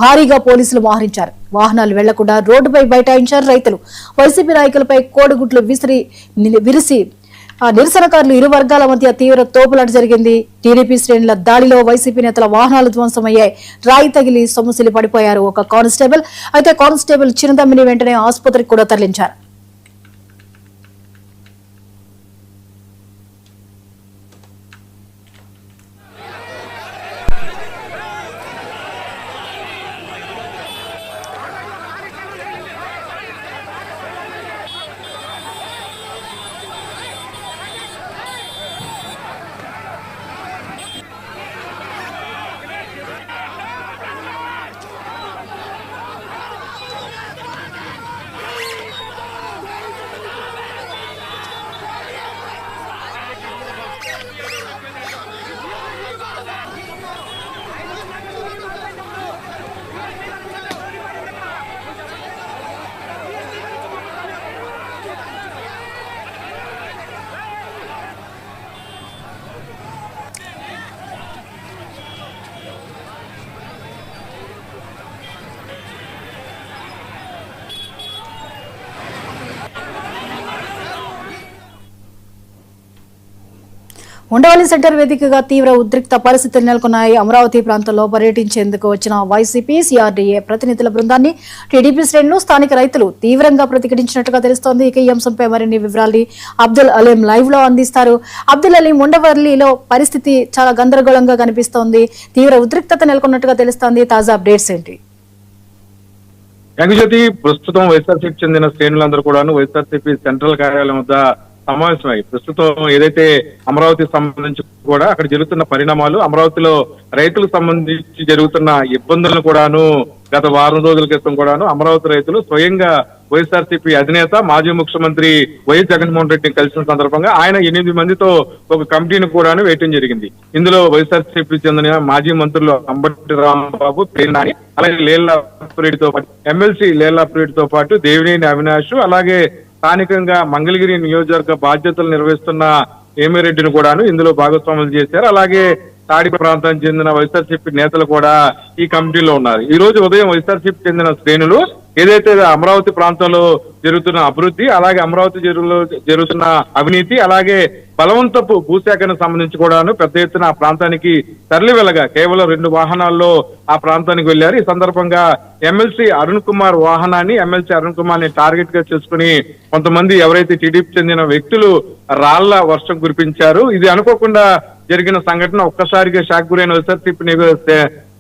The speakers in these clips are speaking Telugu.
భారీగా పోలీసులు మోహరించారు. వాహనాలు వెళ్లకుండా రోడ్డుపై బైఠాయించారు రైతులు. వైసీపీ నాయకులపై కోడిగుడ్లు విరిసి నిరసనకారులు ఇరు వర్గాల మధ్య తీవ్ర తోపులాట జరిగింది. టీడీపీ శ్రేణుల దాడిలో వైసీపీ నేతల వాహనాలు ధ్వంసమయ్యాయి. రాయి తగిలి సొమ్ముసిలి పడిపోయారు ఒక కానిస్టేబుల్. అయితే కానిస్టేబుల్ చిన్నతమ్మిని వెంటనే ఆసుపత్రికి కూడా తరలించారు. ఉండవల్లి సెంటర్ వేదికగా తీవ్ర ఉద్రిక్త పరిస్థితులు నెలకొన్నాయి. అమరావతి ప్రాంతంలో పర్యటించేందుకు వచ్చిన వైసీపీ సిఆర్డీఏ ప్రతినిధుల బృందాన్ని టీడీపీ శ్రేణులు స్థానిక రైతులు తీవ్రంగా ప్రతిఘటించినట్టుగా తెలుస్తోంది. ఇక ఈ అంశంపై మరిన్ని వివరాలు అబ్దుల్ అలీం లైవ్ లో అందిస్తారు. అబ్దుల్ అలీం, ఉండవల్లిలో పరిస్థితి చాలా గందరగోళంగా కనిపిస్తోంది. తీవ్ర ఉద్రిక్తత నెలకొన్నట్టుగా తెలుస్తోంది. తాజా అప్డేట్స్ ఏంటి? ప్రస్తుతం వైఎస్ఆర్సీపీ చెందిన శ్రేణులందరూ కూడాను వైఎస్ఆర్సీపీ సెంట్రల్ కార్యాలయం వద్ద సమావేశమై ప్రస్తుతం ఏదైతే అమరావతి సంబంధించి కూడా అక్కడ జరుగుతున్న పరిణామాలు, అమరావతిలో రైతులకు సంబంధించి జరుగుతున్న ఇబ్బందులను కూడాను గత వారం రోజుల క్రితం కూడాను అమరావతి రైతులు స్వయంగా వైఎస్ఆర్సీపీ అధినేత మాజీ ముఖ్యమంత్రి వైఎస్ జగన్మోహన్ రెడ్డిని కలిసిన సందర్భంగా ఆయన 8 మందితో ఒక కమిటీని కూడాను వేయటం జరిగింది. ఇందులో వైఎస్ఆర్సీపీ చెందిన మాజీ మంత్రులు అంబటి రాంబాబు, పేర్నాని, అలాగే లేళ్లారెడ్డితో పాటు ఎమ్మెల్సీ లేళ్లారెడ్డితో పాటు దేవినేని అవినాష్, అలాగే స్థానికంగా మంగళగిరి నియోజకవర్గ బాధ్యతలు నిర్వహిస్తున్న ఏమిరెడ్డిని కూడాను ఇందులో భాగస్వాములు చేశారు. అలాగే తాడి ప్రాంతానికి చెందిన వైఎస్ఆర్సీపీ నేతలు కూడా ఈ కమిటీలో ఉన్నారు. ఈ రోజు ఉదయం వైఎస్ఆర్సీపీ చెందిన శ్రేణులు ఏదైతే అమరావతి ప్రాంతంలో జరుగుతున్న అభివృద్ధి, అలాగే అమరావతి జరుగుతున్న అవినీతి, అలాగే బలవంతపు భూసేకరణకు సంబంధించి కూడాను పెద్ద ఎత్తున ఆ ప్రాంతానికి తరలి వెళ్ళగా కేవలం 2 వాహనాల్లో ఆ ప్రాంతానికి వెళ్లారు. ఈ సందర్భంగా ఎమ్మెల్సీ అరుణ్ కుమార్ వాహనాన్ని, ఎమ్మెల్సీ అరుణ్ కుమార్ ని టార్గెట్ గా చేసుకుని కొంతమంది ఎవరైతే టీడీపీ చెందిన వ్యక్తులు రాళ్ల వర్షం కురిపించారు. ఇది అనుకోకుండా జరిగిన సంఘటన ఒక్కసారిగా షాక్ గురైన వైఎస్ఆర్సీపీ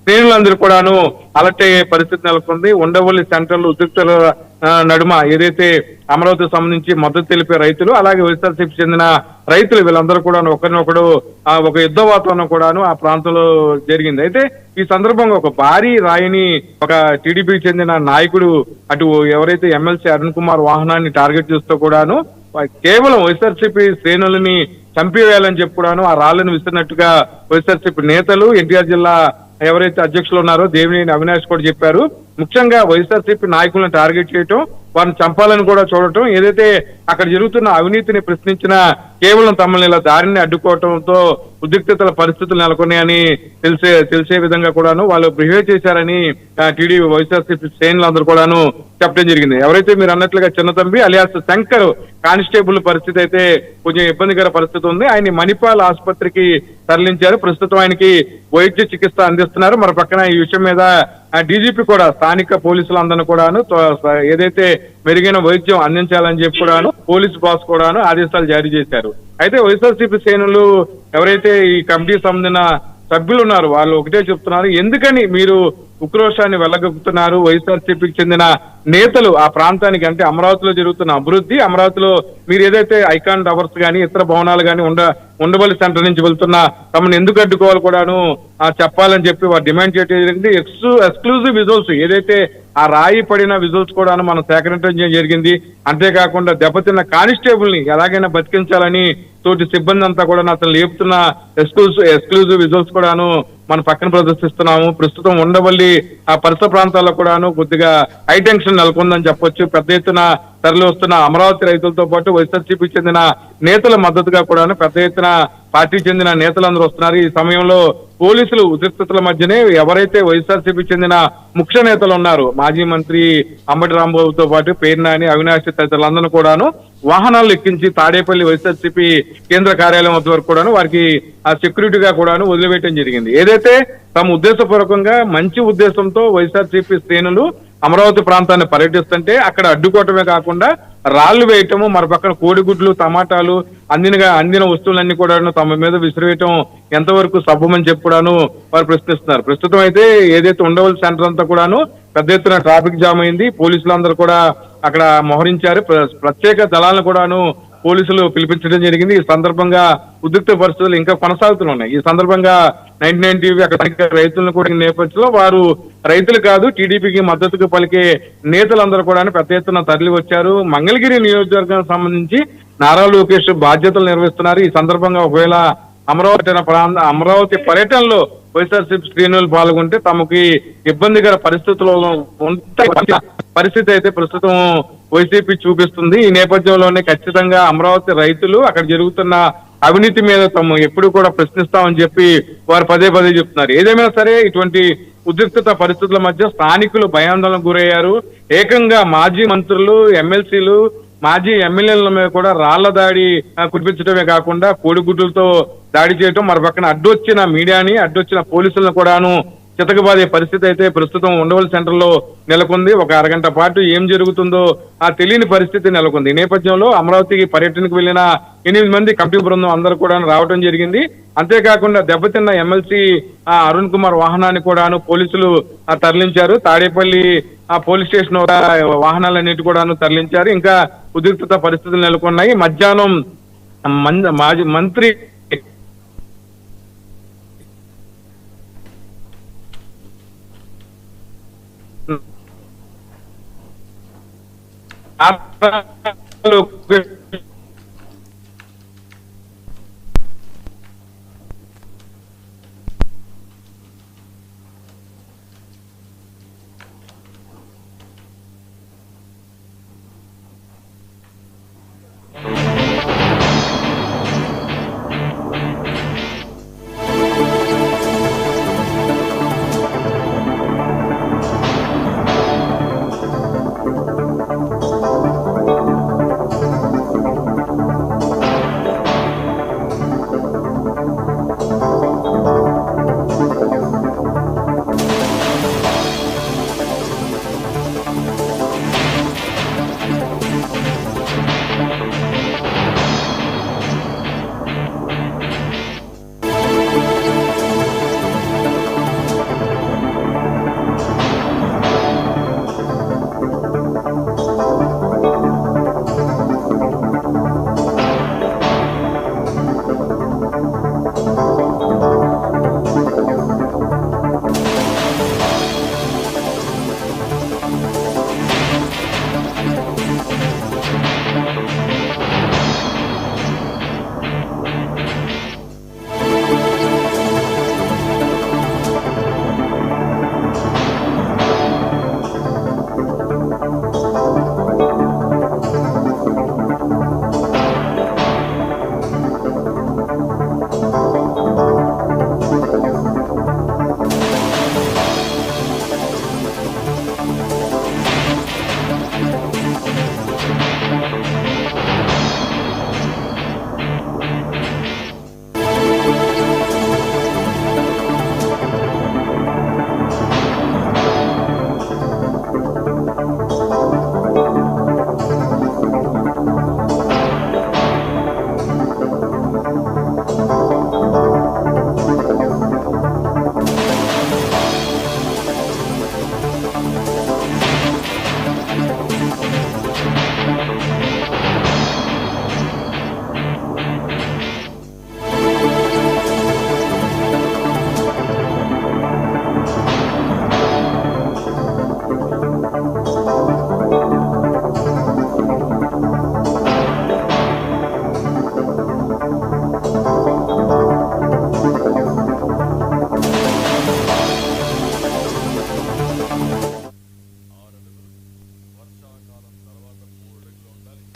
శ్రేణులందరూ కూడాను అలర్ట్ అయ్యే పరిస్థితి నెలకొంది. ఉండవల్లి సెంట్రల్ ఉద్రిక్తుల నడుమ ఏదైతే అమరావతికి సంబంధించి మద్దతు తెలిపే రైతులు, అలాగే వైఎస్ఆర్సీపీ చెందిన రైతులు వీళ్ళందరూ కూడా ఒకరినొకడు ఒక యుద్ధ వాతావరణం కూడాను ఆ ప్రాంతంలో జరిగింది. అయితే ఈ సందర్భంగా ఒక భారీ రాయిని ఒక టీడీపీకి చెందిన నాయకుడు అటు ఎవరైతే ఎమ్మెల్సీ అరుణ్ కుమార్ వాహనాన్ని టార్గెట్ చేస్తూ కూడాను కేవలం వైఎస్ఆర్సీపీ శ్రేణులని చంపివేయాలని చెప్పి కూడాను ఆ రాళ్లను విసిరినట్టుగా వైఎస్ఆర్సీపీ నేతలు, ఎన్టీఆర్ జిల్లా ఎవరైతే అధ్యక్షులు ఉన్నారో దేవినేని అవినాష్ కూడా చెప్పారు. ముఖ్యంగా వైఎస్ఆర్సీపీ నాయకులను టార్గెట్ చేయటం, వారిని చంపాలని కూడా చూడటం, ఏదైతే అక్కడ జరుగుతున్న అవినీతిని ప్రశ్నించిన కేవలం తమల్ని ఇలా దారిని అడ్డుకోవటంతో ఉద్రిక్తతల పరిస్థితులు నెలకొన్నాయని తెలిసే విధంగా కూడాను వాళ్ళు బిహేవ్ చేశారని టీడీపీ వైఎస్ఆర్సీపీ శ్రేణులందరూ కూడాను చెప్పడం జరిగింది. ఎవరైతే మీరు అన్నట్లుగా చిన్నతంబి అలియాస్ శంకర్ కానిస్టేబుల్ పరిస్థితి అయితే కొంచెం ఇబ్బందికర పరిస్థితి ఉంది. ఆయన్ని మణిపాల్ ఆసుపత్రికి తరలించారు. ప్రస్తుతం ఆయనకి వైద్య చికిత్స అందిస్తున్నారు. మరి పక్కన ఈ విషయం మీద డీజీపీ కూడా స్థానిక పోలీసులందరినీ కూడాను ఏదైతే మెరుగైన వైద్యం అందించాలని చెప్పి కూడాను పోలీసు బాస్ కూడాను ఆదేశాలు జారీ చేశారు. అయితే వైఎస్ఆర్సీపీ శ్రేణులు ఎవరైతే ఈ కమిటీకి సంబంధించిన సభ్యులు ఉన్నారు వాళ్ళు ఒకటే చెప్తున్నారు, ఎందుకని మీరు ఉక్రోషాన్ని వెళ్ళగొక్కుతున్నారు? వైఎస్ఆర్సీపీకి చెందిన నేతలు ఆ ప్రాంతానికి, అంటే అమరావతిలో జరుగుతున్న అభివృద్ధి, అమరావతిలో మీరు ఏదైతే ఐకాన్ టవర్స్ కానీ ఇతర భవనాలు కానీ ఉండవల్లి సెంటర్ నుంచి వెళ్తున్న తమను ఎందుకు అడ్డుకోవాలి కూడాను చెప్పాలని చెప్పి వారు డిమాండ్ చేయడం జరిగింది. ఎక్స్క్లూజివ్ విజువల్స్ ఏదైతే ఆ రాయి పడిన విజువల్స్ కూడాను మనం సేకరించడం జరిగింది. అంతేకాకుండా దెబ్బతిన్న కానిస్టేబుల్ ని ఎలాగైనా బతికించాలని తోటి సిబ్బంది అంతా కూడా అతను లేపుతున్న ఎక్స్క్లూజివ్ విజువల్స్ కూడాను మన పక్కన ప్రదర్శిస్తున్నాము. ప్రస్తుతం ఉండవల్లి ఆ పరిసర ప్రాంతాల్లో కూడాను కొద్దిగా హై టెన్షన్ నెలకొందని చెప్పొచ్చు. పెద్ద ఎత్తున తరలి వస్తున్న అమరావతి రైతులతో పాటు వైఎస్ఆర్సీపీకి చెందిన నేతల మద్దతుగా కూడా పెద్ద ఎత్తున పార్టీకి చెందిన నేతలందరూ వస్తున్నారు. ఈ సమయంలో పోలీసులు ఉద్రిక్తతల మధ్యనే ఎవరైతే వైఎస్ఆర్సీపీకి చెందిన ముఖ్య నేతలు ఉన్నారు, మాజీ మంత్రి అంబటి రాంబాబుతో పాటు పేర్నాని, అవినాష్ తదితరులందరూ కూడాను వాహనాలు ఎక్కించి తాడేపల్లి వైఎస్ఆర్సీపీ కేంద్ర కార్యాలయం వద్ద వరకు కూడాను వారికి ఆ సెక్యూరిటీగా కూడాను వదిలివేయడం జరిగింది. ఏదైతే తమ ఉద్దేశపూర్వకంగా మంచి ఉద్దేశంతో వైఎస్ఆర్సీపీ శ్రేణులు అమరావతి ప్రాంతాన్ని పర్యటిస్తుంటే అక్కడ అడ్డుకోవటమే కాకుండా రాళ్లు వేయటము, మరి పక్కన కోడిగుడ్లు, టమాటాలు అందిన వస్తువులన్నీ కూడా తమ మీద విసిరేయటం ఎంతవరకు సభమని చెప్పి కూడాను వారు ప్రశ్నిస్తున్నారు. ప్రస్తుతం అయితే ఏదైతే ఉండవలసి సెంటర్ అంతా కూడాను పెద్ద ఎత్తున ట్రాఫిక్ జామ్ అయింది. పోలీసులందరూ కూడా అక్కడ మోహరించారు. ప్రత్యేక దళాలను కూడాను పోలీసులు పిలిపించడం జరిగింది. ఈ సందర్భంగా ఉద్రిక్త పరిస్థితులు ఇంకా కొనసాగుతున్నాయి. ఈ సందర్భంగా 99 టీవీ అక్కడ రైతులను కూడా నేపథ్యంలో వారు రైతులు కాదు టీడీపీకి మద్దతుగా పలికే నేతలందరూ కూడా పెద్ద ఎత్తున తరలి వచ్చారు. మంగళగిరి నియోజకవర్గానికి సంబంధించి నారా లోకేష్ బాధ్యతలు నిర్వహిస్తున్నారు. ఈ సందర్భంగా ఒకవేళ అమరావతి పర్యటనలో వైఎస్ఆర్సీపీ శ్రేణులు పాల్గొంటే తమకి ఇబ్బందికర పరిస్థితుల్లో ఉంటాయి పరిస్థితి అయితే ప్రస్తుతం వైసీపీ చూపిస్తుంది. ఈ నేపథ్యంలోనే ఖచ్చితంగా అమరావతి రైతులు అక్కడ జరుగుతున్న అవినీతి మీద తాము ఎప్పుడు కూడా ప్రశ్నిస్తామని చెప్పి వారు పదే పదే చెప్తున్నారు. ఏదేమైనా సరే ఇటువంటి ఉద్రిక్తత పరిస్థితుల మధ్య స్థానికులు భయాందోళనకు గురయ్యారు. ఏకంగా మాజీ మంత్రులు, ఎమ్మెల్సీలు, మాజీ ఎమ్మెల్యేల మీద కూడా రాళ్ల దాడి కురిపించడమే కాకుండా కోడిగుడ్లతో దాడి చేయటం, మరి పక్కన అడ్డొచ్చిన మీడియాని, అడ్డొచ్చిన పోలీసులను కూడాను చితకబాదే పరిస్థితి అయితే ప్రస్తుతం ఉండవల్లి సెంటర్ లో నెలకొంది. ఒక అరగంట పాటు ఏం జరుగుతుందో ఆ తెలియని పరిస్థితి నెలకొంది. ఈ నేపథ్యంలో అమరావతికి పర్యటనకు వెళ్లిన 8 మంది కమిటీ బృందం అందరూ కూడా రావడం జరిగింది. అంతేకాకుండా దెబ్బతిన్న ఎమ్మెల్సీ అరుణ్ కుమార్ వాహనాన్ని కూడాను పోలీసులు తరలించారు. తాడేపల్లి పోలీస్ స్టేషన్ వాహనాలన్నిటి కూడాను తరలించారు. ఇంకా ఉద్రిక్తత పరిస్థితులు నెలకొన్నాయి. మధ్యాహ్నం మాజీ మంత్రి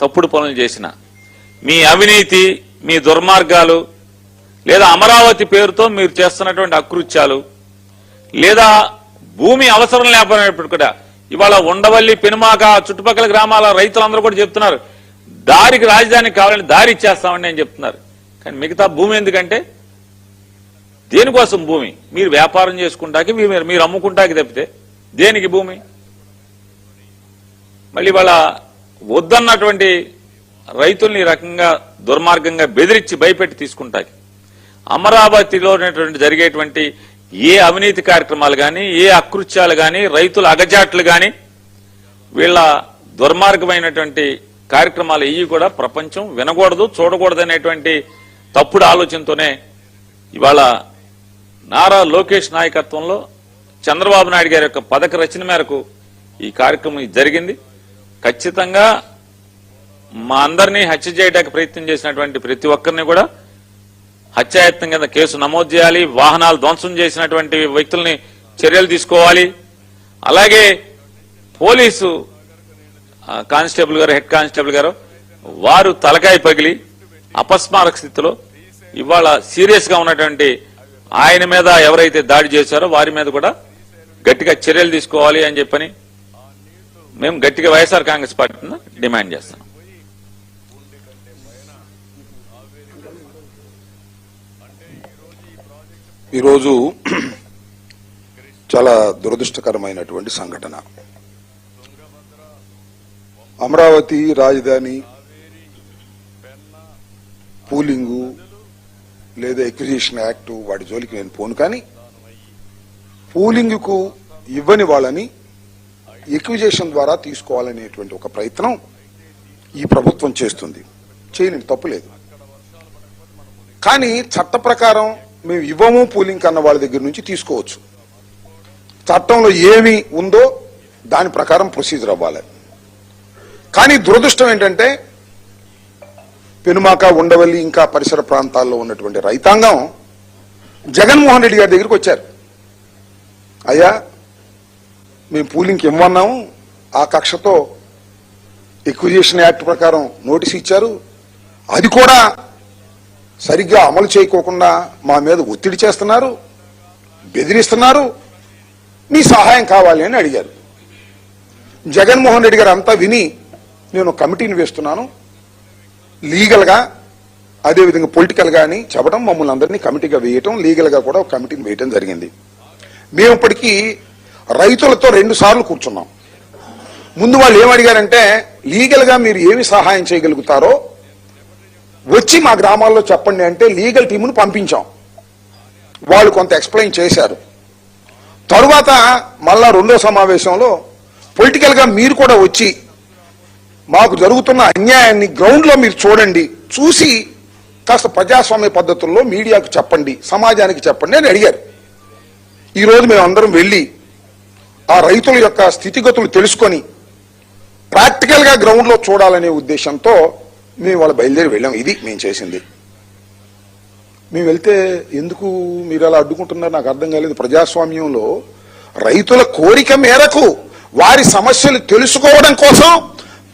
తప్పుడు పనులు చేసిన మీ అవినీతి, మీ దుర్మార్గాలు, లేదా అమరావతి పేరుతో మీరు చేస్తున్నటువంటి అకృత్యాలు, లేదా భూమి అవసరం లేకపోయినప్పుడు కూడా ఇవాళ ఉండవల్లి, పెనుమాక, చుట్టుపక్కల గ్రామాల రైతులందరూ కూడా చెప్తున్నారు దారికి రాజధానికి కావాలని దారి ఇచ్చేస్తామని అని చెప్తున్నారు. కానీ మిగతా భూమి ఎందుకంటే దేనికోసం భూమి? మీరు వ్యాపారం చేసుకుంటాకి, మీరు అమ్ముకుంటాకి తప్పితే దేనికి భూమి? మళ్ళీ వాళ్ళ వద్దన్నటువంటి రైతుల్ని ఈ రకంగా దుర్మార్గంగా బెదిరించి భయపెట్టి తీసుకుంటాకి అమరావతిలో జరిగేటువంటి ఏ అవినీతి కార్యక్రమాలు కానీ, ఏ అకృత్యాలు కానీ, రైతుల అగజాట్లు కానీ, వీళ్ళ దుర్మార్గమైనటువంటి కార్యక్రమాలు ఇవి కూడా ప్రపంచం వినకూడదు, చూడకూడదు అనేటువంటి తప్పుడు ఆలోచనతోనే ఇవాళ నారా లోకేష్ నాయకత్వంలో చంద్రబాబు నాయుడు గారి యొక్క పథక రచన మేరకు ఈ కార్యక్రమం జరిగింది. ఖచ్చితంగా మా అందరినీ హత్య చేయడానికి ప్రయత్నం చేసినటువంటి ప్రతి ఒక్కరిని కూడా హత్యాయత్నం కింద కేసు నమోదు చేయాలి. వాహనాలు ధ్వంసం చేసినటువంటి వ్యక్తుల్ని చర్యలు తీసుకోవాలి. అలాగే పోలీసు కానిస్టేబుల్ గారు, హెడ్ కానిస్టేబుల్ గారు, వారు తలకాయ పగిలి అపస్మారక స్థితిలో ఇవాళ సీరియస్ గా ఉన్నటువంటి ఆయన మీద ఎవరైతే దాడి చేశారో వారి మీద కూడా గట్టిగా చర్యలు తీసుకోవాలి అని చెప్పని మేము గట్టిగా వైఎస్ఆర్ కాంగ్రెస్ పార్టీని డిమాండ్ చేస్తున్నాం. ఈరోజు చాలా దురదృష్టకరమైనటువంటి సంఘటన. అమరావతి రాజధాని పూలింగు లేదా ఎక్విజిషన్ యాక్ట్ వాటి జోలికి నేను పోను, కానీ పూలింగ్కు ఇవ్వని వాళ్ళని ఎక్విజిషన్ ద్వారా తీసుకోవాలనేటువంటి ఒక ప్రయత్నం ఈ ప్రభుత్వం చేస్తుంది. చేయని తప్పులేదు, కానీ చట్ట ప్రకారం మేము ఇవ్వము పూలింగ్ అన్న వాళ్ళ దగ్గర నుంచి తీసుకోవచ్చు. చట్టంలో ఏమి ఉందో దాని ప్రకారం ప్రొసీజర్ అవ్వాలి. కానీ దురదృష్టం ఏంటంటే పెనుమాక, ఉండవల్లి ఇంకా పరిసర ప్రాంతాల్లో ఉన్నటువంటి రైతాంగం జగన్మోహన్ రెడ్డి గారి దగ్గరికి వచ్చారు. అయ్యా మేము పూలింగ్కి ఇవ్వన్నాము, ఆ కక్షతో ఎక్విజిషన్ యాక్ట్ ప్రకారం నోటీస్ ఇచ్చారు, అది కూడా సరిగ్గా అమలు చేయకోకుండా మా మీద ఒత్తిడి చేస్తున్నారు, బెదిరిస్తున్నారు, మీ సహాయం కావాలి అని అడిగారు. జగన్మోహన్ రెడ్డి గారు అంతా విని నేను కమిటీని వేస్తున్నాను, లీగల్గా అదేవిధంగా పొలిటికల్గా అని చెప్పడం, మమ్మల్ని అందరినీ కమిటీగా వేయటం, లీగల్గా కూడా ఒక కమిటీని వేయటం జరిగింది. మేము ఇప్పటికీ రైతులతో 2 సార్లు కూర్చున్నాం. ముందు వాళ్ళు ఏమడిగారంటే లీగల్గా మీరు ఏమి సహాయం చేయగలుగుతారో వచ్చి మా గ్రామాల్లో చెప్పండి అంటే లీగల్ టీమును పంపించాం. వాళ్ళు కొంత ఎక్స్ప్లెయిన్ చేశారు. తరువాత మళ్ళా 2వ సమావేశంలో పొలిటికల్ గా మీరు కూడా వచ్చి మాకు జరుగుతున్న అన్యాయాన్ని గ్రౌండ్ లో మీరు చూడండి, చూసి కాస్త ప్రజాస్వామ్య పద్ధతుల్లో మీడియాకు చెప్పండి, సమాజానికి చెప్పండి అని అడిగారు. ఈ రోజు మేము అందరం వెళ్ళి ఆ రైతుల యొక్క స్థితిగతులు తెలుసుకొని ప్రాక్టికల్ గా గ్రౌండ్ లో చూడాలనే ఉద్దేశంతో మేము వాళ్ళ బయలుదేరి వెళ్ళాం. ఇది మేము చేసింది. మేము వెళ్తే ఎందుకు మీరు అలా అడ్డుకుంటున్నారు నాకు అర్థం కాలేదు. ప్రజాస్వామ్యంలో రైతుల కోరిక మేరకు వారి సమస్యలు తెలుసుకోవడం కోసం,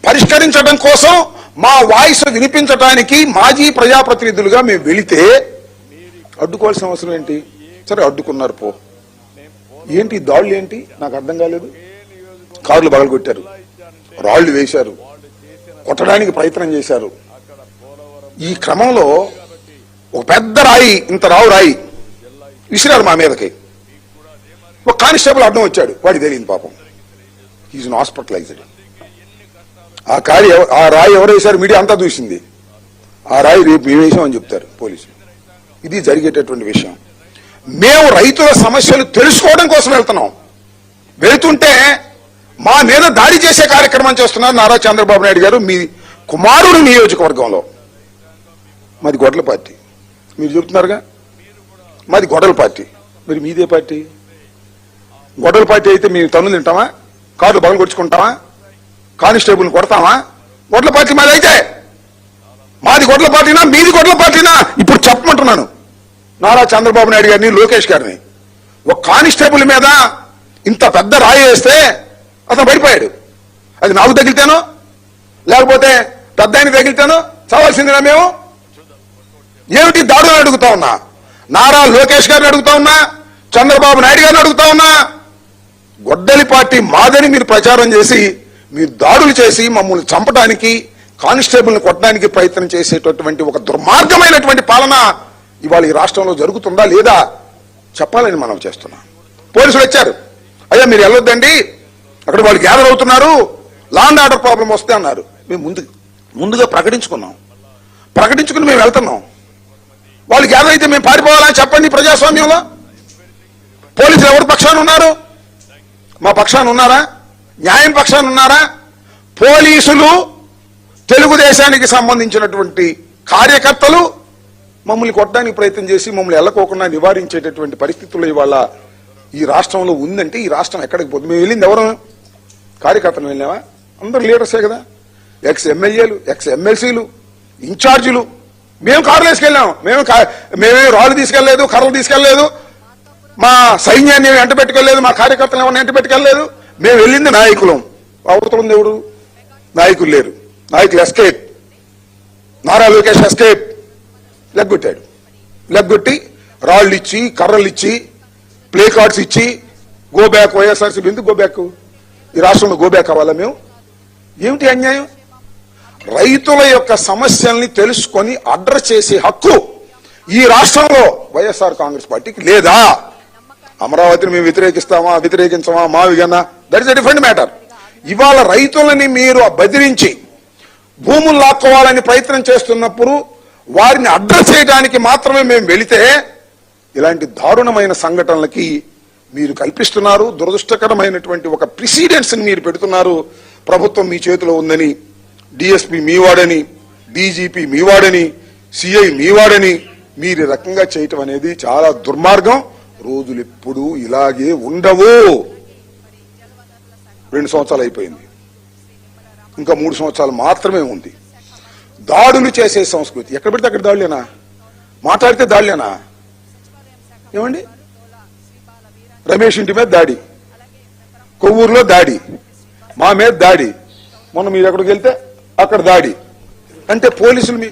పరిష్కరించడం కోసం, మా వాయిస్ వినిపించడానికి మాజీ ప్రజాప్రతినిధులుగా మేము వెళితే అడ్డుకోవాల్సిన అవసరం ఏంటి? సరే అడ్డుకున్నారు పో, ఏంటి దాడులు ఏంటి నాకు అర్థం కాలేదు. కార్లు పగలగొట్టారు, రాళ్లు వేశారు, కొట్టడానికి ప్రయత్నం చేశారు. ఈ క్రమంలో ఒక పెద్ద రాయి, ఇంత రాయి విసిరారు మా మీదకి. ఒక కానిస్టేబుల్ అడ్డం వచ్చాడు, వాడికి తెలియదు పాపం, ఈజ్ హాస్పిటలైజ్డ్. ఆ రాయి ఎవరు వేశారు మీడియా అంతా చూసింది. ఆ రాయి రేపు మేము వేసామని చెప్తారు పోలీసులు. ఇది జరిగేటటువంటి విషయం. మేము రైతుల సమస్యలు తెలుసుకోవడం కోసం వెళ్తున్నాం. వెళుతుంటే మా మీద దాడి చేసే కార్యక్రమం చేస్తున్నారు నారా చంద్రబాబు నాయుడు గారు. మీ కుమారుడు నియోజకవర్గంలో, మాది గొడ్డల పార్టీ, మీరు చెప్తున్నారుగా మాది గొడ్డల పార్టీ, మరి మీదే పార్టీ. గొడ్డల పార్టీ అయితే మేము తన్నులు తింటామా, కార్లు బగలు కొట్టుకుంటామా, కానిస్టేబుల్ని కొడతామా? గొడ్డల పార్టీ మాది అయితే మాది గొడ్డల పార్టీనా మీది గొడ్డల పార్టీనా ఇప్పుడు చెప్పమంటున్నాను నారా చంద్రబాబు నాయుడు గారిని, లోకేష్ గారిని. ఒక కానిస్టేబుల్ మీద ఇంత పెద్ద రాయి వేస్తే అతను పడిపోయాడు. అది నాకు తగిలితేనో లేకపోతే పెద్ద ఆయన తగిలితాను చావాల్సిందిగా మేము ఏమిటి దాడులు అడుగుతా ఉన్నా, నారా లోకేష్ గారిని అడుగుతా ఉన్నా, చంద్రబాబు నాయుడు గారిని అడుగుతా ఉన్నా. గొడ్డలి పార్టీ మాదని మీరు ప్రచారం చేసి మీరు దాడులు చేసి మమ్మల్ని చంపడానికి కానిస్టేబుల్ని కొట్టడానికి ప్రయత్నం చేసేటటువంటి ఒక దుర్మార్గమైనటువంటి పాలన ఇవాళ ఈ రాష్ట్రంలో జరుగుతుందా లేదా చెప్పాలని మనం చేస్తున్నాం. పోలీసులు వచ్చారు, అయ్యా మీరు వెళ్ళొద్దండి అక్కడ వాళ్ళు గ్యాదర్ అవుతున్నారు, లా అండ్ ఆర్డర్ ప్రాబ్లం వస్తే అన్నారు. మేము ముందుగా ప్రకటించుకుని మేము వెళ్తున్నాం. వాళ్ళు గ్యాదర్ అయితే మేము పారిపోవాలని చెప్పండి. ప్రజాస్వామ్యంలో పోలీసులు ఎవరి పక్షాన ఉన్నారు? మా పక్షాన ఉన్నారా? న్యాయం పక్షాన ఉన్నారా? పోలీసులు తెలుగుదేశానికి సంబంధించినటువంటి కార్యకర్తలు మమ్మల్ని కొట్టడానికి ప్రయత్నం చేసి మమ్మల్ని ఎల్లకోకుండా నివారించేటటువంటి పరిస్థితుల్లో ఇవాళ ఈ రాష్ట్రంలో ఉందంటే ఈ రాష్ట్రం ఎక్కడికి పోతుంది? మేము వెళ్ళింది ఎవరు? కార్యకర్తలు వెళ్ళామా? అందరు లీడర్సే కదా, ఎక్స్ ఎమ్మెల్యేలు, ఎక్స్ ఎమ్మెల్సీలు, ఇన్ఛార్జీలు. మేము కారులు వేసుకెళ్ళాం, మేమే రాళ్ళు తీసుకెళ్లేదు, కర్రలు తీసుకెళ్లేదు, మా సైన్యాన్ని వెంట పెట్టుకెళ్లేదు, మా కార్యకర్తలు ఎవరిని వెంట పెట్టుకెళ్లేదు. మేము వెళ్ళింది నాయకులం. అవతలుంది ఎవరు? నాయకులు లేరు. నాయకులు ఎస్కేప్. నారా లోకేష్ ఎస్కేప్. లెగ్గొట్టి రాళ్ళు ఇచ్చి కర్రలు ఇచ్చి ప్లే కార్డ్స్ ఇచ్చి గో బ్యాక్ వైఎస్ఆర్సీపీ. ఎందుకు గో బ్యాక్? ఈ రాష్ట్రంలో గో బ్యాక్ అవ్వాలా మేము? ఏమిటి అన్యాయం? రైతుల యొక్క సమస్యల్ని తెలుసుకొని అడ్రస్ చేసే హక్కు ఈ రాష్ట్రంలో వైఎస్ఆర్ కాంగ్రెస్ పార్టీకి లేదా? అమరావతిని మేము వ్యతిరేకించమా మావిగన్నా, that is a different matter. ఇవాళ రైతులని మీరు బెదిరించి భూములు లాక్కోవాలని ప్రయత్నం చేస్తున్నప్పుడు వారిని అడ్రస్ చేయడానికి మాత్రమే మేము వెళితే ఇలాంటి దారుణమైన సంఘటనలకి మీరు కల్పిస్తున్నారు. దురదృష్టకరమైనటువంటి ఒక ప్రిసిడెన్స్ ని మీరు పెడుతున్నారు. ప్రభుత్వం మీ చేతిలో ఉందని, డిఎస్పీ మీవాడని, డీజీపీ మీవాడని, సిఐ మీవాడని మీరు రకంగా చేయటం అనేది చాలా దుర్మార్గం. రోజులు ఎప్పుడు ఇలాగే ఉండవు. 2 సంవత్సరాలు అయిపోయింది, ఇంకా 3 సంవత్సరాలు మాత్రమే ఉంది. దాడులు చేసే సంస్కృతి ఎక్కడ పెడితే అక్కడ దాడులేనా? మాట్లాడితే దాడులేనా? ఏమండి, రమేష్ ఇంటి మీద దాడి, కొవ్వూరులో దాడి, మా మీద దాడి, మొన్న మీరు ఎక్కడికి వెళ్తే అక్కడ దాడి. అంటే పోలీసులు మీ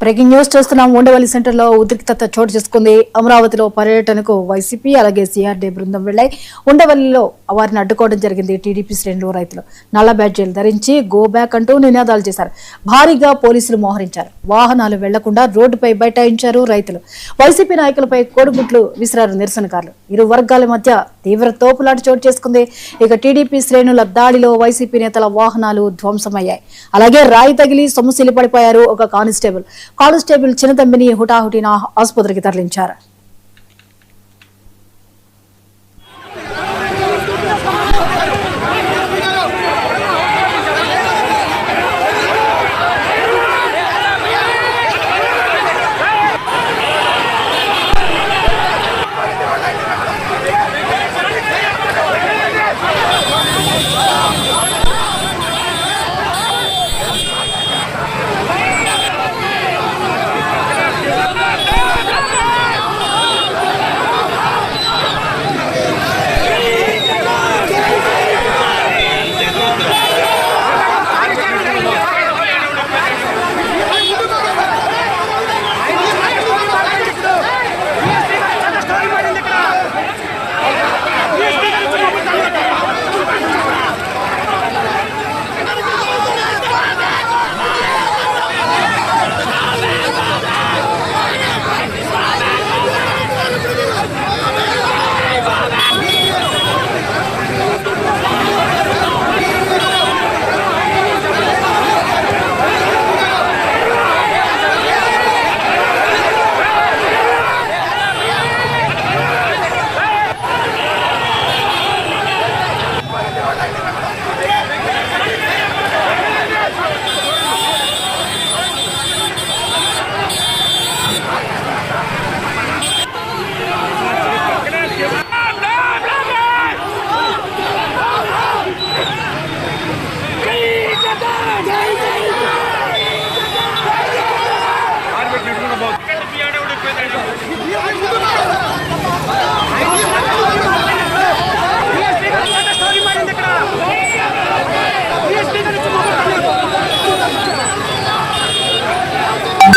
బ్రేకింగ్ న్యూస్ చూస్తున్నాం. ఉండవల్లి సెంటర్లో ఉద్రిక్తత చోటు చేసుకుంది. అమరావతిలో పర్యటనకు వైసీపీ అలాగే సిఆర్డీ బృందం వెళ్లాయి. ఉండవల్లిలో వారిని అడ్డుకోవడం జరిగింది. టీడీపీ శ్రేణులు రైతులు నల్ల బ్యాడ్జీలు ధరించి గో బ్యాక్ అంటూ నినాదాలు చేశారు. భారీగా పోలీసులు మోహరించారు. వాహనాలు వెళ్లకుండా రోడ్డుపై బైఠాయించారు రైతులు. వైసీపీ నాయకులపై కోడిగుడ్లు విసిరారు నిరసనకారులు. ఇరు వర్గాల మధ్య తీవ్ర తోపులాట చోటు చేసుకుంది. ఇక టీడీపీ శ్రేణుల దాడిలో వైసీపీ నేతల వాహనాలు ధ్వంసమయ్యాయి. అలాగే రాయి తగిలి సొమ్ముసిలి పడిపోయారు ఒక కానిస్టేబుల్ చిన్నతమ్మిని హుటాహుటిన ఆసుపత్రికి తరలించారు.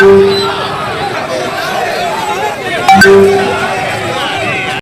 Thank you.